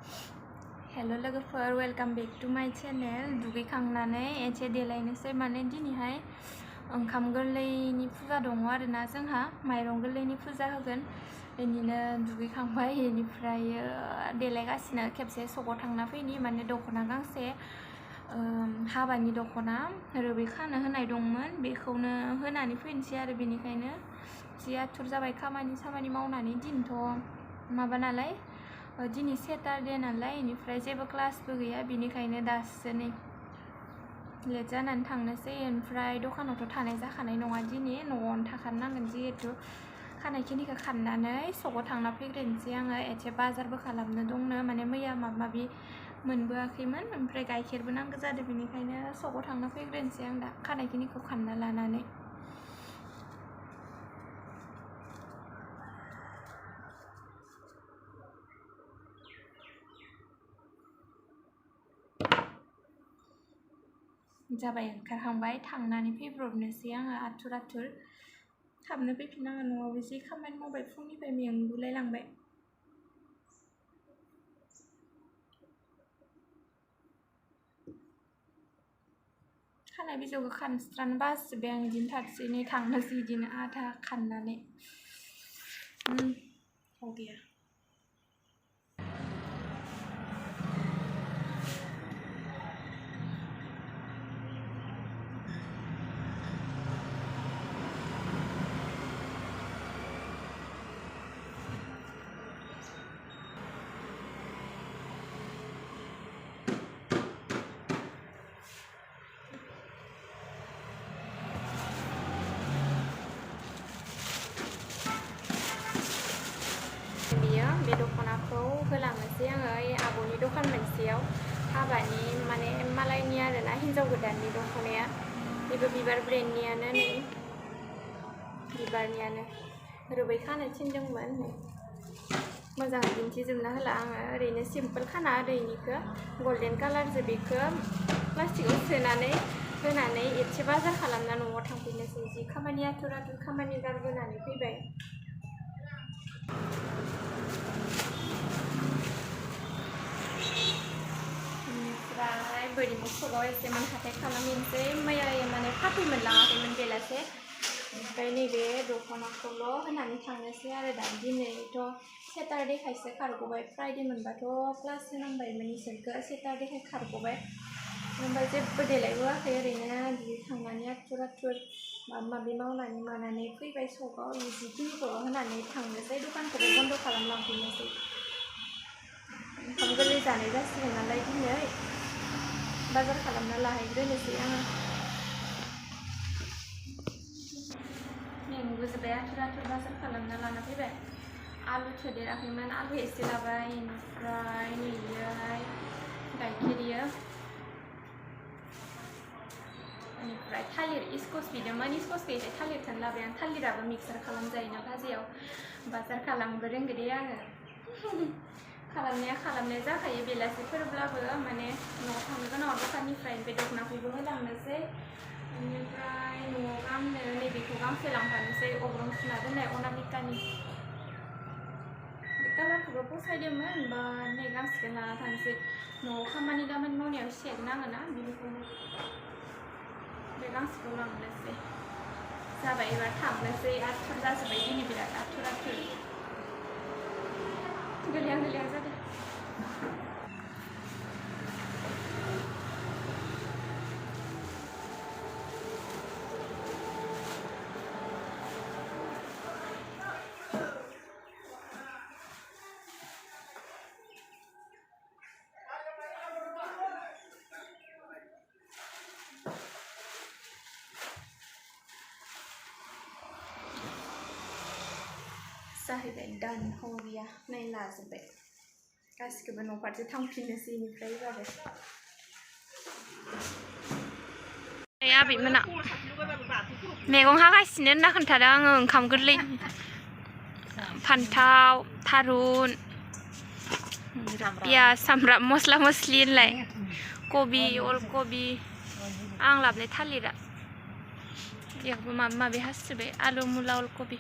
Hello लोगोफोर welcome back to माय channel दुगैखांनानै एसे देलायनोसै माने दिनैहाय ओंखाम गोरलैनि फुजा दङ आरोना जोंहा माइरं गोरलैनि फुजा होगोन बेनिनो दुगैखांबाय बेनिफ्राय देलायगासिनो खेबसे सकआव थांना फैनि माने दख'ना गांसे हाबानि दख'ना रोबै खानो होनाय दंमोन बेखौनो होनानै फैनोसै आरो बेनिखायनो जि आथुर जाबाय खामानि मावनानै दिनथ' माबा नालाय दिनै सेटारडे नालाय बेनिफ्राय जेबो क्लासबो गैया बेनिखायनो दासो नै लेट जानानै थांनोसै ओमफ्राय दखानावथ' थानाय जाखानाय नङा दिनै न'आवनो थाखानांगोन जिहेतु खानायखिनिखौ खाननानै सकआव थांना फैग्रोनोसै आङो एसे बाजारबो खालामनो दंनो माने मैया माबा माबि मोनबोआखैमोन ओमफ्राय गाइखेरबो नांगौ जादों बेनिखायनो सकआव थांना फैग्रोनोसै आं दा खानायखिनिखौ खानना लानानै जाबाय ओंखारखांबाय थांनानै फैब्रबनोसै आङो आथुर थाबनो फैफिननाङो न'आवबो जि खामानि मावबाय फुंनिफ्राय मेंगुलायलांबाय खानाय बिजौखौ खानस्रानो बाजोब्बाय आं बिदिनो थारसेनै थांनोसै बिदिनो आधा खाननानै हो गैया बे दख'नाखौ होलांनोसै आङो आब'नि दखान मोनसेयाव हाबानि माने मालायनि आरोना हिन्जाव गोदाननि दख'नाया बेबो बिबार ब्रेन्डनियानो नै बिबारनियानो रोबै खानो थिनदोंमोन मोजाङै दिन्थिजोबना होला आङो ओरैनो सिम्पोल खाना ओरैनिखौ गल्डेन कालारजों बेखौ प्लास्टिकआव सोनानै होनानै एसे बाजार खालामना न'आव थांफिननोसै जि खामानि आथुर खामानि गारबोनानै फैबाय ओमफ्राय बोरैनो सकआव एसे हाथाय खालामहैनोसै मैया माने फाथै मोनलाङाखैमोन बेलासे ओमफ्राय नैबे दख'नाखौल' होनानै थांनोसै आरो दा दिनैथ' सेटारडेखायसो खारग'बाय फ्राइडे मोनबाथ' क्लास होनांबायमोन इसोरखौ सेटारडेखाय खारग'बाय ओमफ्राय जेबो देलायबोआखै ओरैनो दुगैखांनानै आथुर माबा माबि मावनानै मानानै फैबाय सकआव जिखिनिखौल' होनानै थांनोसै दखानखौबो बन्द' खालामलांफिननोसै ओंखाम गोरलै जानाय जासिगोन नालाय दिनै बाजार खालामना लाहैग्रोनोसै आङो मेंबोजोब्बाय आथुर बाजार खालामना लाना फैबाय आलु थोदेराखैमोन आलु एसे लाबाय ओमफ्राय नैयोहाय गाइखेर बेनिफ्राय थालिर स्कस बिदोंमोन स्कसखौ एसे थालिरखौनो लाबाय आं थालिराबो मिक्सार खालामजायोना भाजियाव बाजार खालामबो रोंगो दे आङो खालामनाया जाखायो बेलासिफोरब्लाबो माने न'आव थांनो गोनां दखाननिफ्राय बे दख'नाखौबो होलांनोसै बेनिफ्राय न'आव गाननो नैबेखौ गांसे लांफानोसै अग्रं सुना दोननाय अनामिकानि बे कालारखौबो फसायदोंमोन बा नै गांसेखौ लाना थांसै न'आव खामानि मावनायाव सेक नाङोना बेनिखायनो बे गांसेखौ लांनोसै जाबाय एबार थांनोसै आथुर जाजोब्बाय दिनै बिराद आथुर गोलियां जादों जाहैबाय दान हो गैया नै लाजोब्बाय गासिखौबो न' फारसे थांफिननोसै बेनिफ्राय जाबाय आबैमोना मैगं हागासिनो होनना खोन्थादों आङो ओंखाम गोरलै फान्थाव थारुन पियाज सामब्राम मस्ला मस्लि होनलाय कबि अलकबि आं लाबोनाय थालिरा बेयावबो माबा माबि हासोबाय आलु मुला अलकबि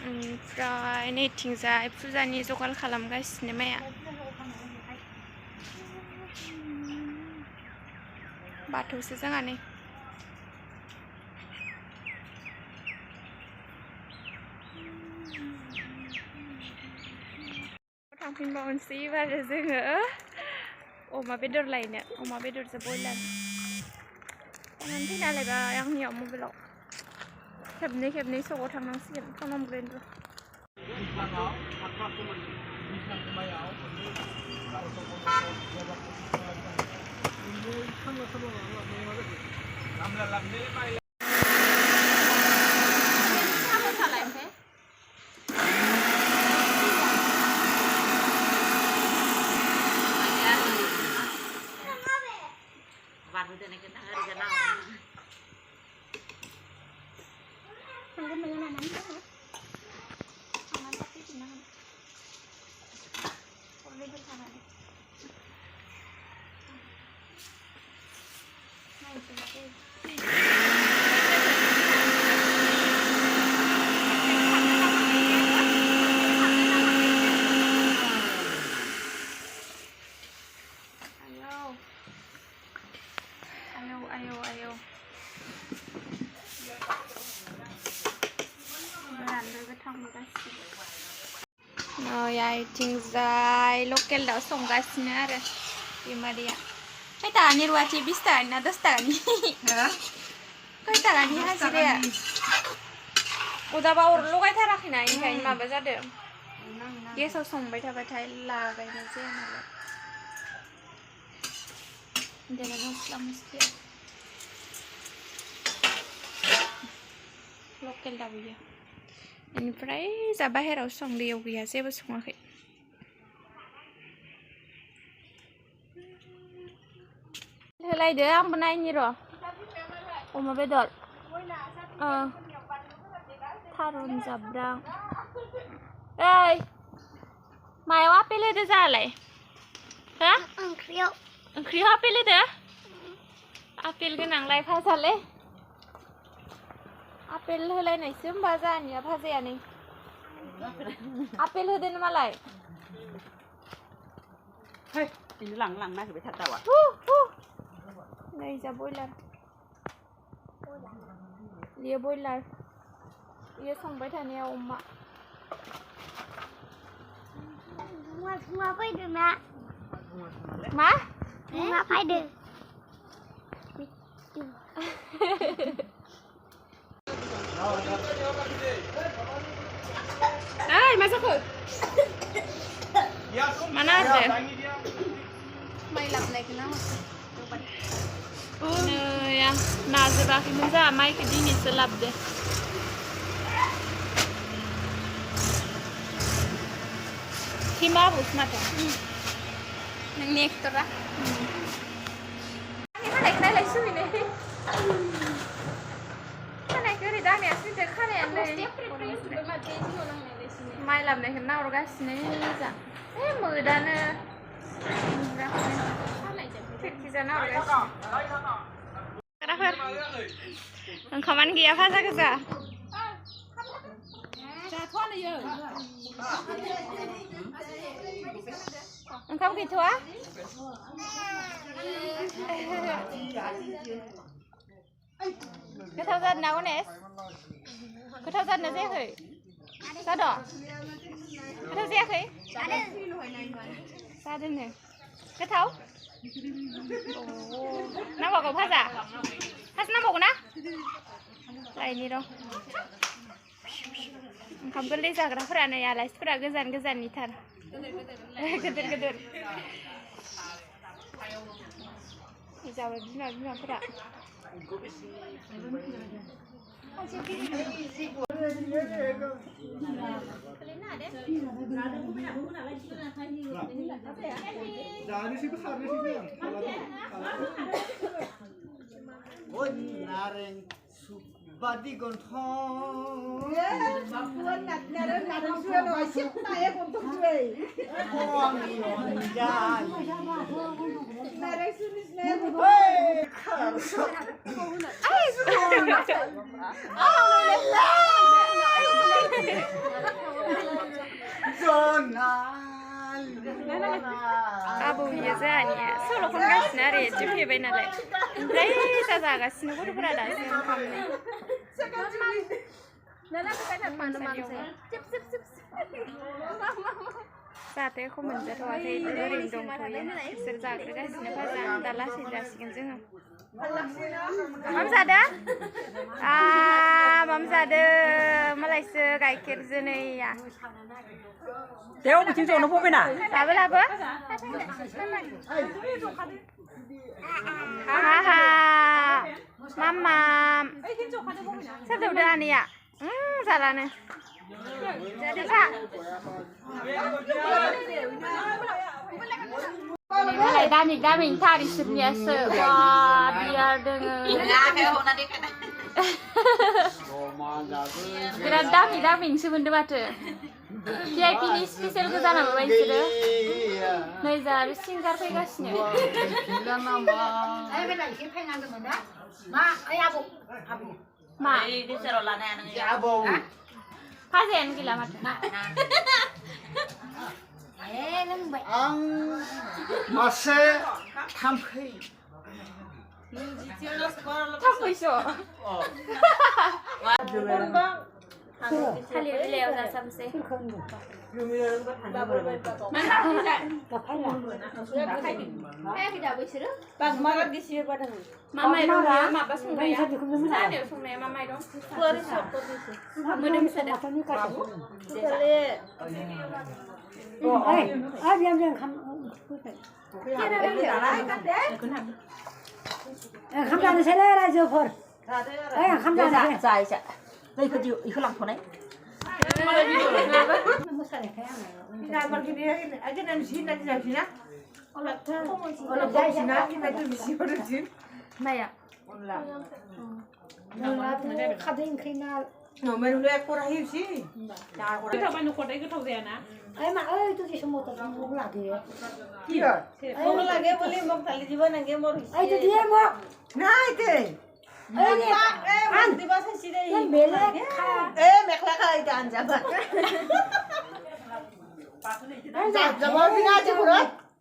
ओमफ्राय नैथिंजाय फुजानि जगार खालामगासिनो माया बाथौसो जोंहा नै थांफिनबावनोसै एबारो जोङो अमा बेदर लायनो अमा बेदरजों बयलार थांनानै फैनालायबाय आंनियाव मबाइलाव खेबनै खेबनै सगाव थांनांसिगोन खालामग्रोन र' आइथिंजाय लकेल दाउ संगासिनो आरो बिमादैया खै ताकानि रुवाथि 20 ताकानि ना 10 ताकानि खै ताकानि हाजिराया अदाबा अर लगायथाराखैना ओंखायनो माबा जादों गेसाव संबाय थाबाथाय लागायनाय जाया नालाय देना मस्ला मस्लि लकेल दाउ बियो बेनिफ्राय जा बाहेराव संदैयाव गैया जेबो सङाखै होलायदो आंबो नायनि र' अमा बेदर थारुन जाब्रां ओइ मायाव आपेल होदो जालाय हो ओंख्रियाव आपेल होदो आपेल गोनांलाय भाजालै आपेल होलायनायसो होमबा जाहानिया भाजाया नै आपेल होदो मालाय हे बिनो लांनो नागिरबाय थादावा नै जा बयलार इयो बयलार इयो संबाय थानाया अमा मुवा फैदो ना मा मुवा फैदो Ay, masuk ke? Mana ada? May lap na kenapa? Ya, nazar aku menza, mai ke dini selap deh. Kima bus mata. Nang nektar ah. Ini mana kena lagi sih ni? Mana kena dah ni asli dekhan ya ni. Mai lap ni kena orang kasih ni je. Mudah Fikirkan orang kasih. Kenapa? Engkaman gaya apa saja sah? Engkau gitu ah? Cái thao dân nào nè? Cái thao dân là gì vậy? Sao đỏ? Cái thao gì vậy? Sao đây nè? Cái thao? Nó bảo cậu phát giả? Phát nó bảo nè? Lại đi đâu? Không có lý do cái đó phải này à lại phải cái dần như thật. Cái đợt. Bây giờ đi nào phải ạ. Badi gonthong buồn nạt nhà đó là thằng xưa nói xếp tay em còn không chơi Con yon jai này đây xưa đi lên Hey khờ sợ Ai आबौ बियो जोंहानिया सल' खनगासिनो आरो एरजोबफेबाय नालाय ओमफ्राय जाजागासिनो गथ'फोरा दासो ओंखामनि जाहाथे एख' मोनजाथ'वाखै ओरैनो दंथ'यो बिसोर जाग्रोगासिनो भाजा दा लासै जासिगोन जोङो माम जादों माम जादों मालायसो गाइखेरजों नैया Đéo mà chim nó vô bên nào? लाबो लाबो हाहा मामाम सोर दौदो आनैया जालानो सा मालाय दामि दामिनि थार इसोरनियासो बा बियार दोङो बिराद दामि दामिनिसो मोनदों माथो VIPनि स्पेसियेल गोजा नामा बिसोरो नै जा आरो सिंगार फैगासिनो मा भाजायानो गैला माथो आं मासे थाम्फै थाम्फैसो थालिर बिलाइयाव जासाबसै मा माइरं माबा संनाया जानायाव संनाया मा माइरं मोदोमसो दा ओंखाम जानोसैलै रायजोफोर ओंखाम जानोसै Dài đây cứ chịu ý làm này 나야 मेखला